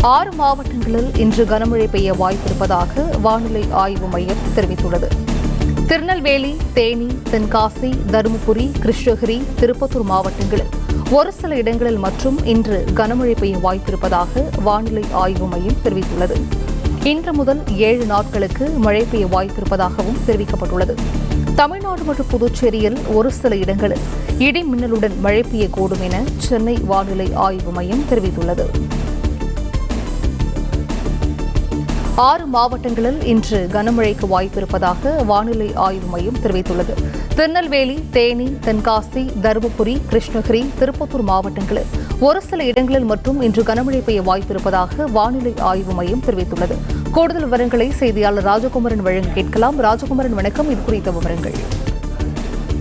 6 மாவட்டங்களில் இன்று கனமழை பெய்ய வாய்ப்பிருப்பதாக வானிலை ஆய்வு மையம் தெரிவித்துள்ளது. திருநெல்வேலி, தேனி, தென்காசி, தருமபுரி, கிருஷ்ணகிரி, திருப்பத்தூர் மாவட்டங்களில் ஒரு சில இடங்களில் மற்றும் இன்று கனமழை பெய்ய வாய்ப்பிருப்பதாக வானிலை ஆய்வு மையம் தெரிவித்துள்ளது. இன்று முதல் 7 நாட்களுக்கு மழை பெய்ய வாய்ப்பிருப்பதாகவும் தெரிவிக்கப்பட்டுள்ளது. தமிழ்நாடு மற்றும் புதுச்சேரியில் ஒரு சில இடங்களில் இடி மின்னலுடன் மழை பெய்யக்கூடும் என சென்னை வானிலை ஆய்வு மையம் தெரிவித்துள்ளது. 6 மாவட்டங்களில் இன்று கனமழைக்கு வாய்ப்பிருப்பதாக வானிலை ஆய்வு மையம் தெரிவித்துள்ளது. திருநெல்வேலி, தேனி, தென்காசி, தருமபுரி, கிருஷ்ணகிரி, திருப்பத்தூர் மாவட்டங்களில் ஒரு சில இடங்களில் மற்றும் இன்று கனமழை பெய்ய வாய்ப்பிருப்பதாக வானிலை ஆய்வு மையம் தெரிவித்துள்ளது. கூடுதல் விவரங்களை செய்தியாளர் ராஜகுமரன் வழங்க கேட்கலாம். ராஜகுமரன், வணக்கம். இது குறித்த விவரங்கள்.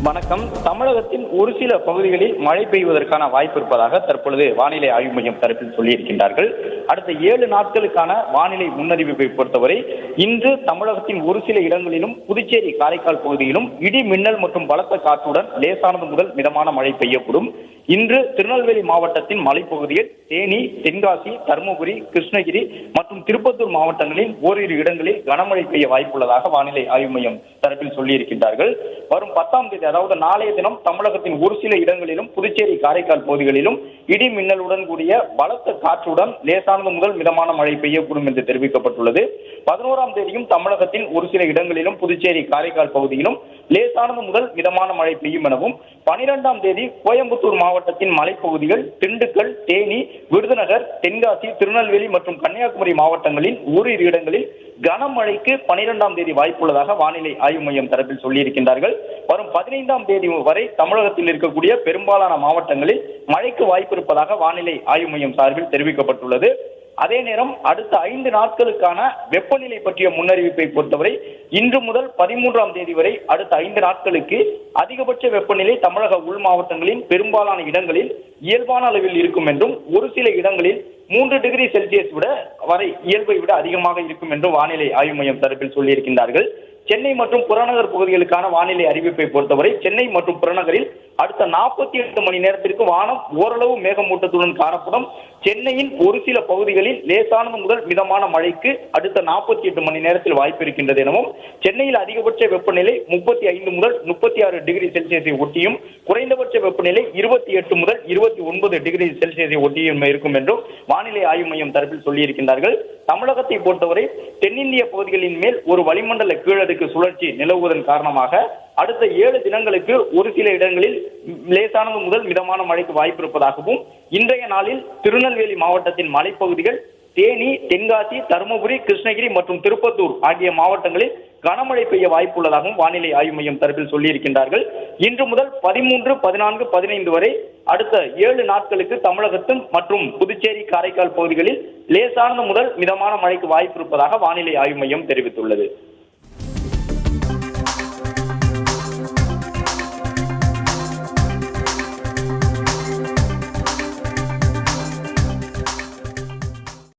வணக்கம். தமிழகத்தின் ஒரு சில பகுதிகளில் மழை பெய்வதற்கான வாய்ப்பு இருப்பதாக தற்பொழுது வானிலை ஆய்வு மையம் தரப்பில் சொல்லியிருக்கின்றார்கள். அடுத்த 7 நாட்களுக்கான வானிலை முன்னறிவிப்பை பொறுத்தவரை இன்று தமிழகத்தின் ஒரு சில இடங்களிலும் புதுச்சேரி, காரைக்கால் பகுதியிலும் இடி மின்னல் மற்றும் பலத்த காற்றுடன் லேசானது முதல் மிதமான மழை பெய்யக்கூடும். இன்று திருநெல்வேலி மாவட்டத்தின் மலைப்பகுதியில் தேனி, தென்காசி, தருமபுரி, கிருஷ்ணகிரி மற்றும் திருப்பத்தூர் மாவட்டங்களில் ஓரிரு இடங்களில் கனமழை பெய்ய வாய்ப்புள்ளதாக வானிலை ஆய்வு மையம் தரப்பில் சொல்லியிருக்கின்றார்கள். வரும் 10ஆம் தேதி, அதாவது நாளைய தினம் தமிழகத்தின் ஒரு சில இடங்களிலும் புதுச்சேரி, காரைக்கால் பகுதிகளிலும் இடி மின்னலுடன் கூடிய பலத்த காற்றுடன் லேசானது முதல் மிதமான மழை பெய்யக்கூடும் என்று தெரிவிக்கப்பட்டுள்ளது. 11ஆம் தேதியும் தமிழகத்தின் ஒரு சில இடங்களிலும் புதுச்சேரி, காரைக்கால் பகுதியிலும் லேசானது முதல் மிதமான மழை பெய்யும் எனவும், 12ஆம் தேதி கோயம்புத்தூர் மாவட்டத்தின் மலைப்பகுதிகள், திண்டுக்கல், தேனி, விருதுநகர், தென்காசி, திருநெல்வேலி மற்றும் கன்னியாகுமரி மாவட்டங்களில் ஓரிரு இடங்களில் கனமழைக்கு 12ஆம் தேதி வாய்ப்புள்ளதாக வானிலை ஆய்வு மையம் தரப்பில் சொல்லியிருக்கின்றார்கள். வரும் 15ஆம் தேதி வரை தமிழகத்தில் இருக்கக்கூடிய பெரும்பாலான மாவட்டங்களில் மழைக்கு வாய்ப்பு இருப்பதாக வானிலை ஆய்வு மையம் சார்பில் தெரிவிக்கப்பட்டுள்ளது. அதே நேரம் அடுத்த 5 நாட்களுக்கான வெப்பநிலை பற்றிய முன்னறிவிப்பை பொறுத்தவரை இன்று முதல் 13ஆம் தேதி வரை அடுத்த 5 நாட்களுக்கு அதிகபட்ச வெப்பநிலை தமிழக உள் மாவட்டங்களின் பெரும்பாலான இடங்களில் இயல்பான அளவில் இருக்கும் என்றும், ஒரு சில இடங்களில் 3 டிகிரி செல்சியஸ் வரை இயல்பை விட அதிகமாக இருக்கும் என்றும் வானிலை ஆய்வு மையம் தரப்பில் சொல்லியிருக்கின்றார்கள். சென்னை மற்றும் புறநகர் பகுதிகளுக்கான வானிலை அறிவிப்பை பொறுத்தவரை சென்னை மற்றும் புறநகரில் அடுத்த 48 மணி நேரத்திற்கு வானம் ஓரளவு மேகமூட்டத்துடன் காணப்படும். சென்னையின் ஒரு சில பகுதிகளில் லேசானது முதல் மிதமான மழைக்கு அடுத்த 48 மணி நேரத்தில் வாய்ப்பு இருக்கின்றது எனவும், சென்னையில் அதிகபட்ச வெப்பநிலை 35 முதல் 36 டிகிரி செல்சியஸை ஒட்டியும், குறைந்தபட்ச வெப்பநிலை 28 முதல் 29 டிகிரி செல்சியஸை ஒட்டியும் இருக்கும் என்றும் வானிலை ஆய்வு மையம் தரப்பில் சொல்லியிருக்கின்றார்கள். தமிழகத்தை பொறுத்தவரை தென்னிந்திய பகுதிகளின் மேல் ஒரு வளிமண்டல கீழடுக்கு சுழற்சி நிலவுவதன் காரணமாக அடுத்த 7 தினங்களுக்கு ஒரு சில இடங்களில் லேசானது முதல் மிதமான மழைக்கு வாய்ப்பு இருப்பதாகவும், இன்றைய நாளில் திருநெல்வேலி மாவட்டத்தின் மலைப்பகுதிகள், தேனி, தென்காசி, தருமபுரி, கிருஷ்ணகிரி மற்றும் திருப்பத்தூர் ஆகிய மாவட்டங்களில் கனமழை பெய்ய வாய்ப்புள்ளதாகவும் வானிலை ஆய்வு மையம் தரப்பில் சொல்லியிருக்கின்றார்கள். இன்று முதல் 13, 14, 15 வரை அடுத்த 7 நாட்களுக்கு தமிழகத்தில் மற்றும் புதுச்சேரி, காரைக்கால் பகுதிகளில் லேசானது முதல் மிதமான மழைக்கு வாய்ப்பு இருப்பதாக வானிலை ஆய்வு மையம் தெரிவித்துள்ளது.